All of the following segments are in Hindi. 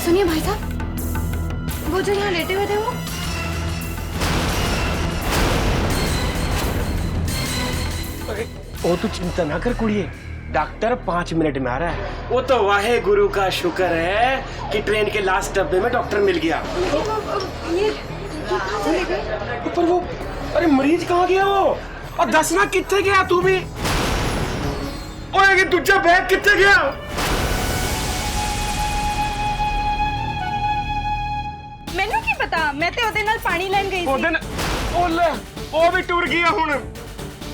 सुनिए भाई साहब, वो जो यहाँ लेटे हुए थे वो तू चिंता ना कर कुड़िए, डॉक्टर 5 मिनट में आ रहा है। वो तो वाहे गुरु का शुक्र है कि ट्रेन के लास्ट डब्बे में डॉक्टर मिल गया। ये कहाँ चले गए? पर वो, अरे मरीज कहाँ गया वो? और दस ना कितने गया तू भी? ओए दूजा बैग कितने गया? मैनू की पता, मैं ते ओदे नाल पानी लैन गई सी। ओले वो भी टुर गया हुन।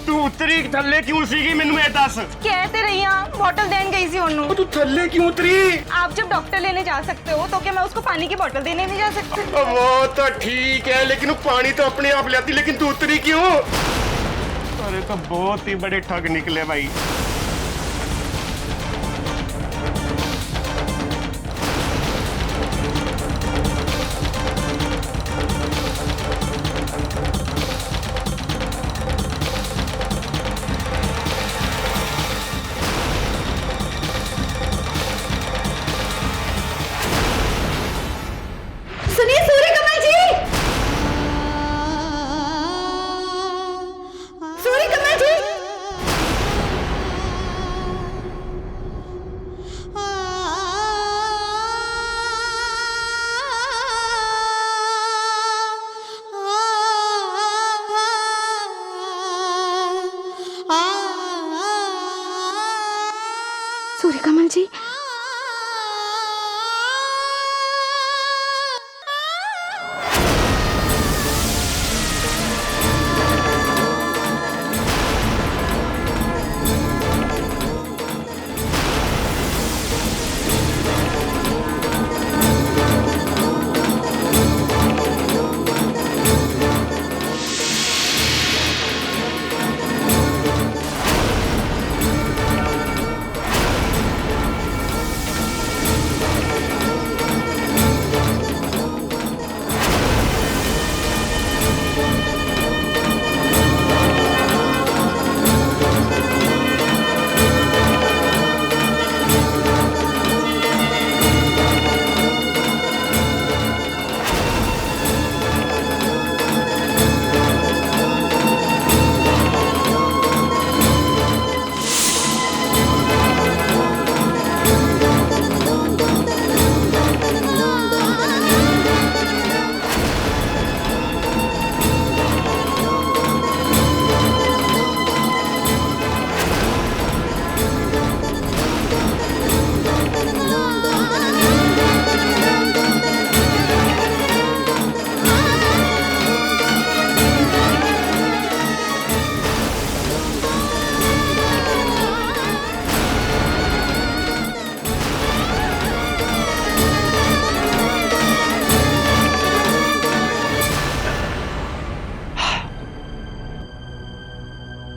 तू उतरी थल्ले क्यों सीगी मैनू ये दस? कह ते रही हां, बोतल देन गई सी ओनू। तू थल्ले क्यों उतरी? आप जब डॉक्टर लेने जा सकते हो तो क्या मैं उसको पानी की बोतल देने नहीं जा सकती? वो तो ठीक है, लेकिन वो पानी तो अपने आप ले आती, लेकिन तू उतरी क्यों? अरे तो बहुत ही बड़े ठग निकले भाई। सुनिए सूर्यकमल जी, सूर्यकमल जी। सूर्यकमल जी,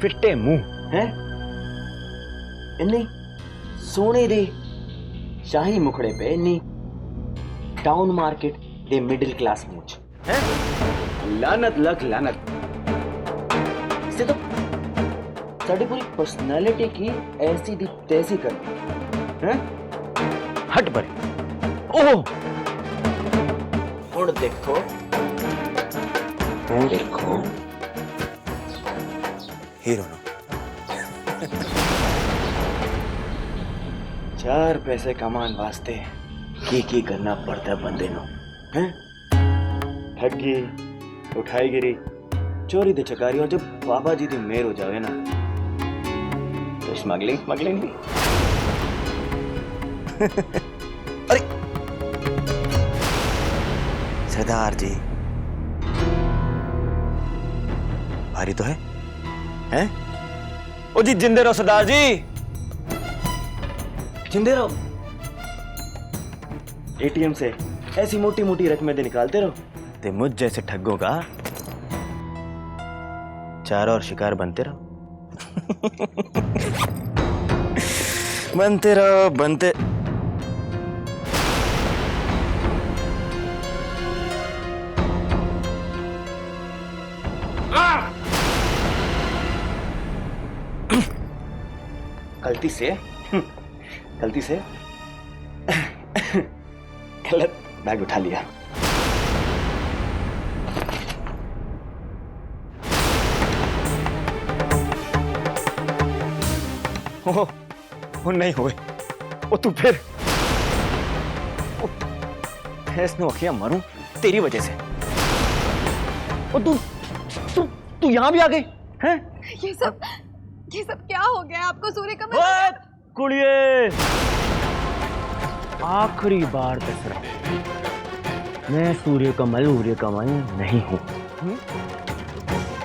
ਫਿੱਟੇ ਮੂੰਹ ਹੈ ਇੰਨੇ ਸੋਹਣੇ ਦੇ ਸ਼ਾਹੀ ਮੁਖੜੇ ਪੇ ਇੰਨੀ टाउन मार्केट दे मिडिल क्लास मूछ हैं लानत लग लानत से तो साड़ी पूरी पर्सनालिटी की ऐसी दी तैसी कर हैं हट परे ओह हुण देखो हीरो नो 4 पैसे कमान वास्ते की करना पड़ता है बंदे नो हैं ठगी उठाई गिरी चोरी ते चकारी और जब बाबा जी दी मेहर हो जावे ना तो स्मगलिंग भी अरे सरदार जी भारी तो है हैं ओ जी जिंदे रहो सरदार जी जिंदे रहो एटीएम से ऐसी मोटी मोटी रकमें निकालते रहो ते मुझ जैसे ठगों का चार और शिकार बनते रहो बनते रहो बनते गलती से गलत बैग उठा लिया। ओ नहीं हुए ओ तू फिर नो अखिया मारूं तेरी वजह से। ओ तू तू तू यहाँ भी आ गई हैं? ये सब क्या हो गया आपको सूर्यकमल? कुड़िए आखिरी बार दस रहा, मैं सूर्यकमल नहीं हूं।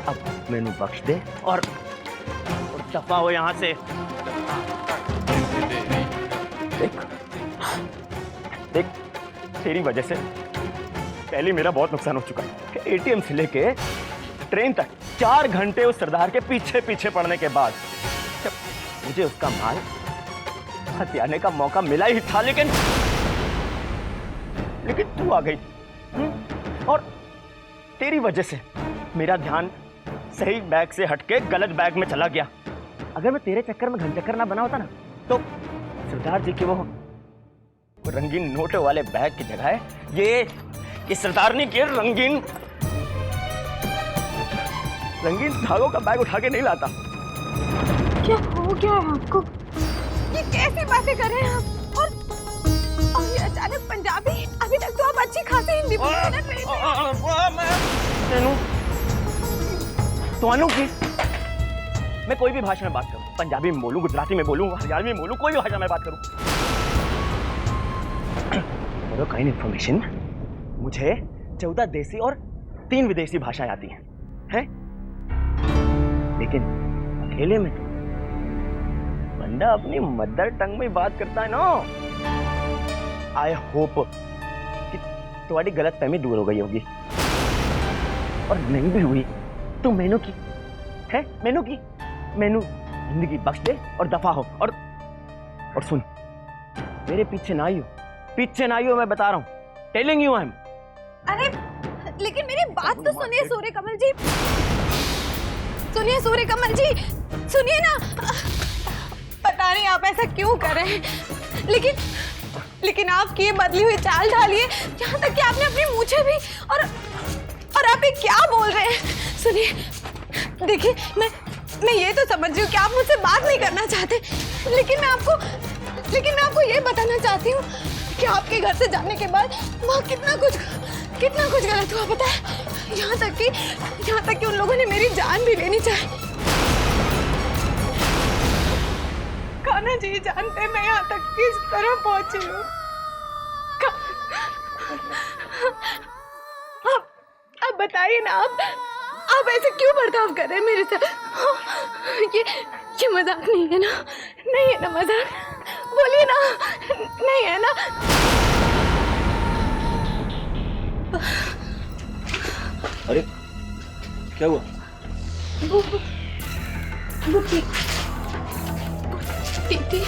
अब मैंने बख्श दे और दफा हो यहां से। देख तेरी वजह से पहले मेरा बहुत नुकसान हो चुका है। एटीएम से लेके ट्रेन तक 4 घंटे उस सरदार के पीछे पीछे पड़ने के बाद जब मुझे उसका माल हथियाने का मौका मिला ही था, लेकिन तू आ गई और तेरी वजह से मेरा ध्यान सही बैग से हटके गलत बैग में चला गया। अगर मैं तेरे चक्कर में घनचक्कर ना बना होता ना, तो सरदार जी के वो रंगीन नोटों वाले बैग की जगह ये सरदारनी के रंगीन धागों का बैग उठा के नहीं लाता। क्या हो गया है आपको? ये कैसी बातें कर रहे हैं आप? और ये अचानक पंजाबी? अभी तक तो आप अच्छी खासी हिंदी बोलते थे। की मैं कोई भी भाषा में बात करूं, पंजाबी में बोलूं, गुजराती में बोलूं, हरियाणवी में बोलूं, कोई भी भाषा में बात करूं, फॉर काइंड इंफॉर्मेशन मुझे 14 देसी और 3 विदेशी भाषाएं आती हैं? लेकिन अकेले में बंदा अपनी मदर टंग में बात करता है ना। आई होप कि तुम्हारी गलत फहमी दूर हो गई होगी, और नहीं भी हुई तो मैनू जिंदगी बख्श दे और दफा हो। और सुन, मेरे पीछे ना आइयो, मैं बता रहा हूं, टेलिंग यू आई एम। अरे लेकिन मेरी बात तो सुनिए सूर्यकमल जी, सुनिए ना। पता नहीं आप ऐसा क्यों कर रहे हैं, लेकिन आपकी ये बदली हुई चाल ढालिए, यहाँ तक कि आपने अपनी मूछें भी और आप ये क्या बोल रहे हैं? सुनिए, देखिए मैं ये तो समझ रही हूँ कि आप मुझसे बात नहीं करना चाहते, लेकिन मैं आपको ये बताना चाहती हूँ कि आपके घर से जाने के बाद वहाँ कितना कुछ गलत हुआ पता है। यहाँ तक कि उन लोगों ने मेरी जान भी लेनी चाहिए। कान्हा जी जानते मैं यहाँ तक किस तरह पहुंची हूँ। आप बताइए ना, आप ऐसे क्यों बर्ताव कर रहे हैं मेरे साथ? ये मजाक नहीं है ना? नहीं है ना मजाक? बोलिए ना, नहीं है ना? अरे क्या हुआ? वो टीटी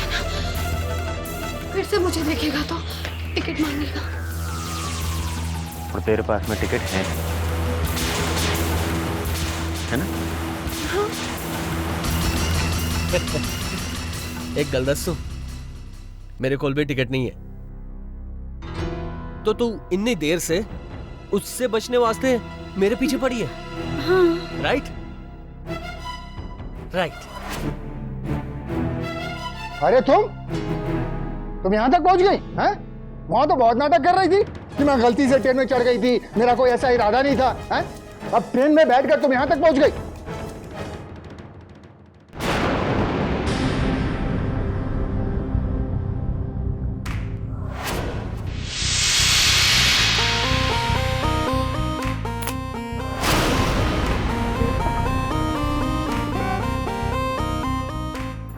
फिर से मुझे देखेगा तो टिकट मांगेगा। और तेरे पास में टिकट है ना? हाँ। एक गल दसो, मेरे कोल भी टिकट नहीं है, तो तू इतनी देर से उससे बचने वास्ते मेरे पीछे पड़ी है? हाँ। राइट। अरे तुम यहाँ तक पहुंच गई हैं? वहां तो बहुत नाटक कर रही थी कि मैं गलती से ट्रेन में चढ़ गई थी, मेरा कोई ऐसा इरादा नहीं था हैं? अब ट्रेन में बैठकर तुम यहाँ तक पहुंच गई।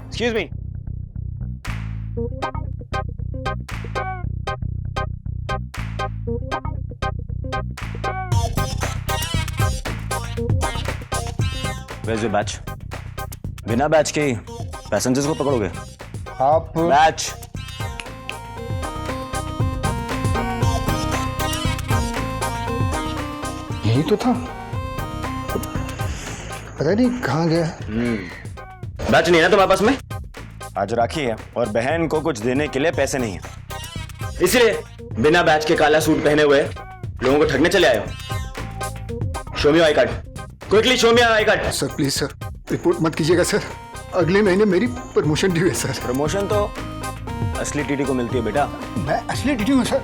Excuse me. Where's your badge? बिना बैच के पैसेंजर्स को पकड़ोगे? आप बैच। यही तो था, पता नहीं कहाँ गया। बैच नहीं है तुम्हारे पास में? आज राखी है और बहन को कुछ देने के लिए पैसे नहीं है। इसलिए बिना बैच के काला सूट पहने हुए लोगों को ठगने चले आए हो। Show me I card, quickly show me I card. Sir please sir, report मत कीजिएगा सर। अगले महीने मेरी प्रमोशन ड्यू है सर। प्रमोशन तो असली टीटी को मिलती है बेटा। मैं असली टीटी हूँ सर।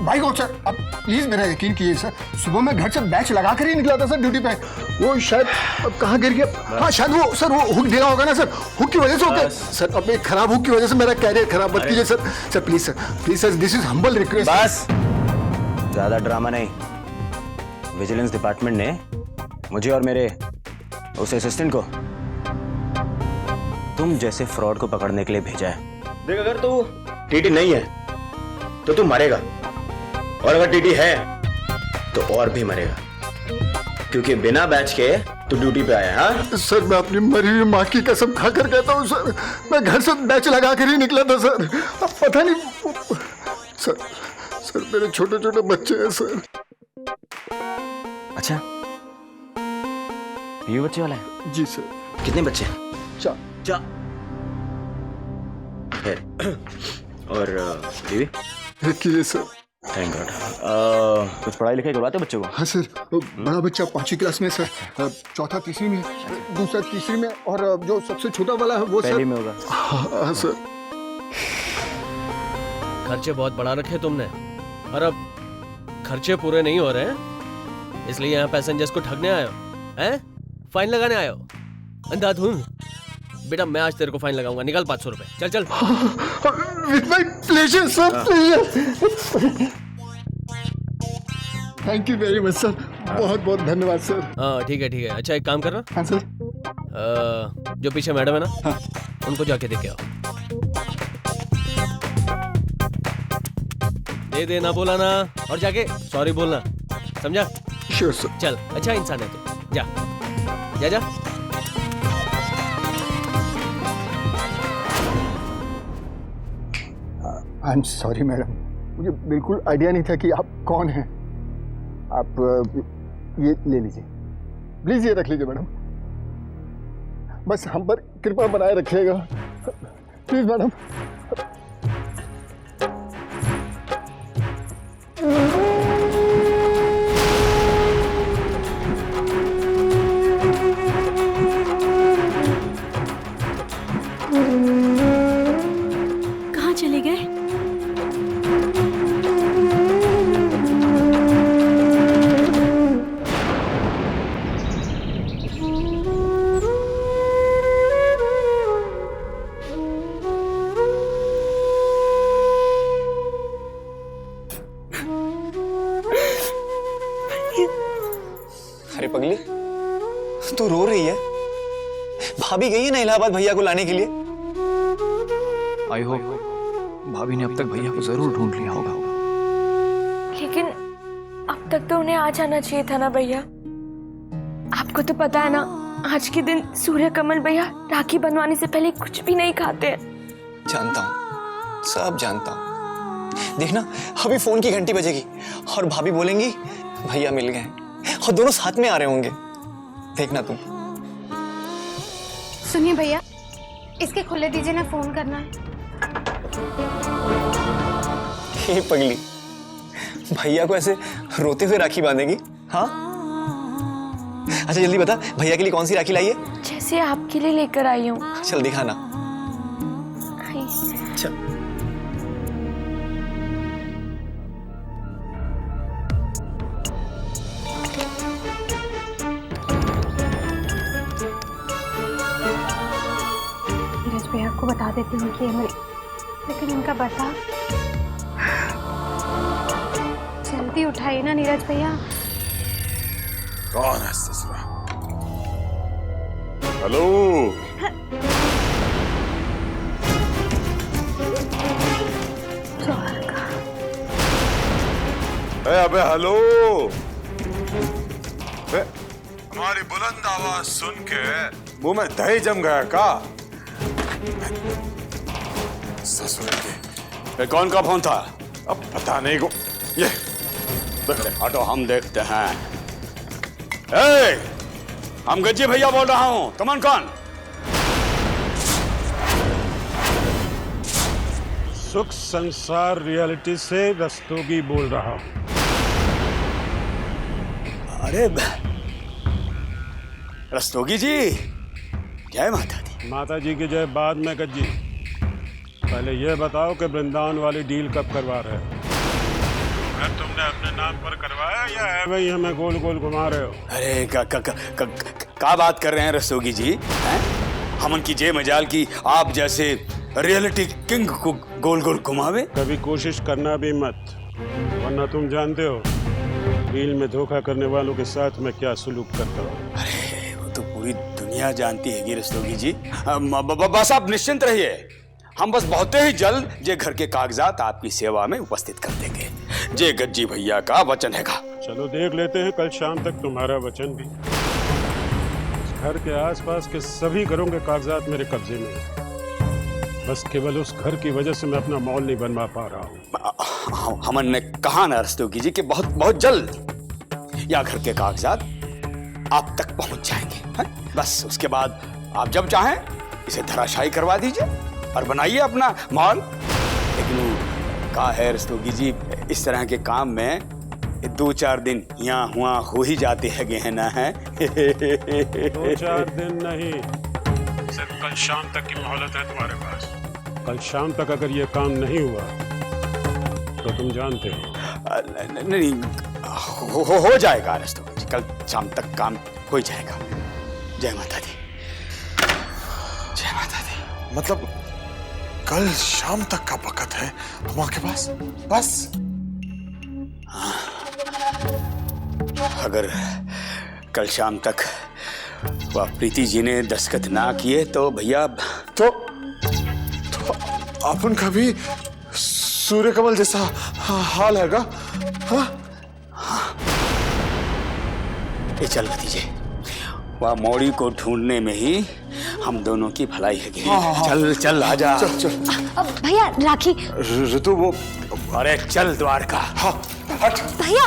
भाई को सर, अब प्लीज मेरा यकीन कीजिए सर। सुबह मैं घर से बैच लगा कर ही निकला था सर ड्यूटी पे। वो शायद अब कहाँ गिर गया। हाँ शायद वो सर, वो हुक देना होगा ना सर। हुक की वजह से हो गया सर। अब एक खराब हुक की वजह से मेरा कैरियर खराब मत कीजिए sir. Sir please sir, this is humble request. बस, ज्यादा ड्रामा नहीं। विजिलेंस डिपार्टमेंट ने मुझे और मेरे उस असिस्टेंट को तुम जैसे फ्रॉड को पकड़ने के लिए भेजा है। देख, अगर तू टीटी नहीं है तो तू मरेगा, और अगर टीटी है तो और भी मरेगा, क्योंकि बिना बैच के तू ड्यूटी पे आया। हाँ सर, मैं अपनी मरी हुई माँ की कसम खाकर कहता हूँ सर, मैं घर से बैच लगा कर ही निकला था सर। अब पता नहीं सर, मेरे छोटे छोटे बच्चे हैं सर। अच्छा, ये बच्चे वाला है? जी सर। कितने बच्चे? चार। और बीवी? एक ही है सर। Thank God. कुछ पढ़ाई लिखाई करवाते बच्चों को? हाँ सर, बड़ा बच्चा 5वीं क्लास में सर, चौथा तीसरी में, दूसरा तीसरी में, और जो सबसे छोटा वाला है वो पहली सर में होगा। हाँ सर। खर्चे बहुत बढ़ा रखे तुमने, और अब खर्चे पूरे नहीं हो रहे हैं, इसलिए यहाँ पैसेंजर्स को ठगने आए हो, हैं? फाइन लगाने आए हो? अंधाधुंध। बेटा मैं आज तेरे को फाइन लगाऊंगा, निकल 500 रुपए। चल चल। With my pleasure sir, please. Thank you very much sir, बहुत बहुत धन्यवाद सर। हाँ ठीक है। अच्छा एक काम करना, हाँ सर। जो पीछे मैडम है ना, उनको जाके देके आओ। दे देना बोला ना, और जाके सॉरी बोलना, समझा? Sure sir. चल, अच्छा इंसान है तू, जा जा जा। आई एम सॉरी मैडम, मुझे बिल्कुल आइडिया नहीं था कि आप कौन हैं। आप ये ले लीजिए, प्लीज ये रख लीजिए मैडम, बस हम पर कृपा बनाए रखिएगा प्लीज मैडम। कहाँ चले गए? अरे पगली, तू रो रही है? भाभी गई है ना इलाहाबाद भैया को लाने के लिए। आई होप भाभी ने अब तक भैया को जरूर ढूंढ लिया होगा। लेकिन अब तक तो उन्हें आ जाना चाहिए था ना भैया। आपको तो पता है ना, आज के दिन सूर्य कमल भैया राखी बनवाने से पहले कुछ भी नहीं खाते हैं। जानता हूँ, सब जानता हूँ। देखना अभी फोन की घंटी बजेगी और भाभी बोलेंगी भैया मिल गए, और दोनों साथ में आ रहे होंगे। देखना तुम। सुनिए भैया, इसके खुले दीजिए ना, फोन करना है। हे पगली, भैया को ऐसे रोते हुए राखी बांधेगी? हाँ, अच्छा जल्दी बता, भैया के लिए कौन सी राखी लाई है? जैसे आपके लिए लेकर आई हूँ। चल दिखाना। चल। नीरज भैया को बता देती हूँ कि मेरी, लेकिन उनका बता। जल्दी उठाइए ना नीरज भैया। कौन है ससुरा? हेलो, अबे हेलो। हमारी बुलंद आवाज सुन के मुंह में दही जम गया का? ससुर के कौन का फोन था? अब पता नहीं को। ये हटो, हम देखते हैं। ए, हम गज्जी भैया बोल रहा हूं। कौन? सुख संसार रियलिटी से रस्तोगी बोल रहा हूँ। अरे रस्तोगी जी, जय माता दी। माता जी की जय बाद में गज्जी। पहले ये बताओ कि वृंदावन वाली डील कब करवा रहे हो? घर तुमने अपने नाम पर करवाया या है भाई हमें गोल गोल घुमा रहे हो? अरे का बात कर रहे हैं रस्तोगी जी? हैं? हमन की जय मजाल की आप जैसे रियलिटी किंग को गोल गोल घुमावे। कभी कोशिश करना भी मत, वरना तुम जानते हो डील में धोखा करने वालों के साथ मैं क्या सलूक करता हूँ। अरे वो तो पूरी दुनिया जानती है रस्तोगी जी। बस आप निश्चिंत रहिए, हम बस बहुत ही जल्द जे घर के कागजात आपकी सेवा में उपस्थित कर देंगे। जे गज्जी भैया का वचन हैगा। चलो देख लेते हैं कल शाम तक तुम्हारा वचन भी। इस घर के आसपास के सभी घरों के कागजात मेरे कब्जे में हैं। बस केवल उस घर की वजह से मैं अपना मॉल नहीं बनवा पा रहा हूँ। हमन ने कहा ना रस्तोगी जी कि बहुत बहुत जल्द या घर के कागजात आप तक पहुंच जाएंगे है? बस उसके बाद आप जब चाहें इसे धराशायी करवा दीजिए और बनाइए अपना मॉल। लेकिन का है रस्तोगी जी, इस तरह के काम में 2-4 दिन यहाँ हुआ हो ही जाते है ना है। 2-4 दिन नहीं, सिर्फ कल शाम तक की मोहलत है तुम्हारे पास। कल शाम तक अगर ये काम नहीं हुआ तो तुम जानते हो। नहीं हो जाएगा रस्तोगी जी, कल शाम तक काम हो ही जाएगा। जय माता दी, जय माता दी। मतलब कल शाम तक का वक्त है तुम्हारे पास? बस अगर कल शाम तक वह प्रीति जी ने दस्तखत ना किए तो भैया तो अपन का भी सूर्य कमल जैसा हाल हैगा। ये चल दीजिए, वह मौड़ी को ढूंढने में ही हम दोनों की भलाई है। चल चल आजा। चल चल भैया राखी। ऋतु वो, अरे चल द्वारका। हाँ हट भैया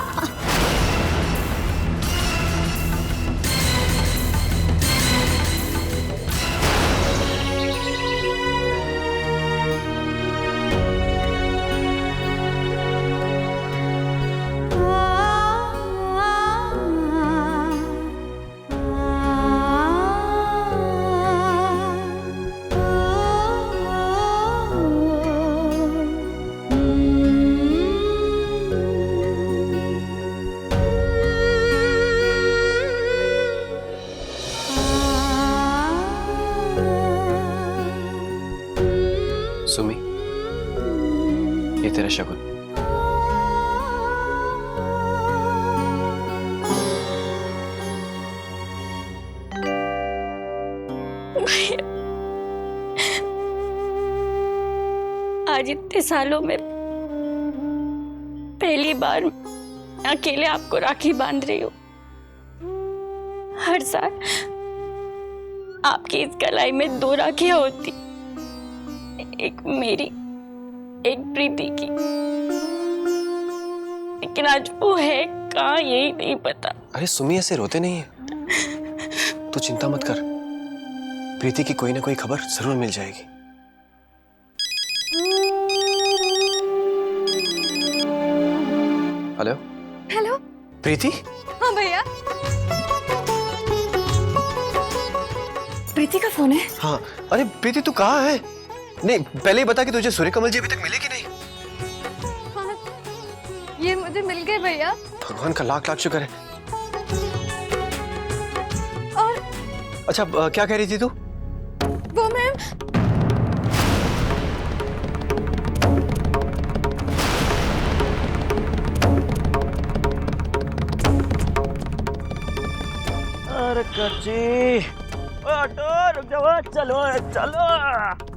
सुमी, ये तेरा शगुन। आज इतने सालों में पहली बार अकेले आपको राखी बांध रही हूँ। हर साल आपकी इस कलाई में 2 राखियां होती, एक मेरी एक प्रीति की, लेकिन आज वो है कहाँ यही नहीं पता। अरे सुमी, ऐसे रोते नहीं है, तू चिंता मत कर, प्रीति की कोई ना कोई खबर जरूर मिल जाएगी। Hello hello. प्रीति। हाँ भैया, प्रीति का फोन है। हाँ, अरे प्रीति तू कहाँ है? नहीं, पहले ही बता कि तुझे सूर्य कमल जी अभी तक मिले कि नहीं? हाँ, ये मुझे मिल गए भैया। भगवान का लाख लाख शुक्र है। और अच्छा, क्या कह रही थी तू? वो मैं अरे कच्ची ऑटो रुक जाओ, चलो चलो।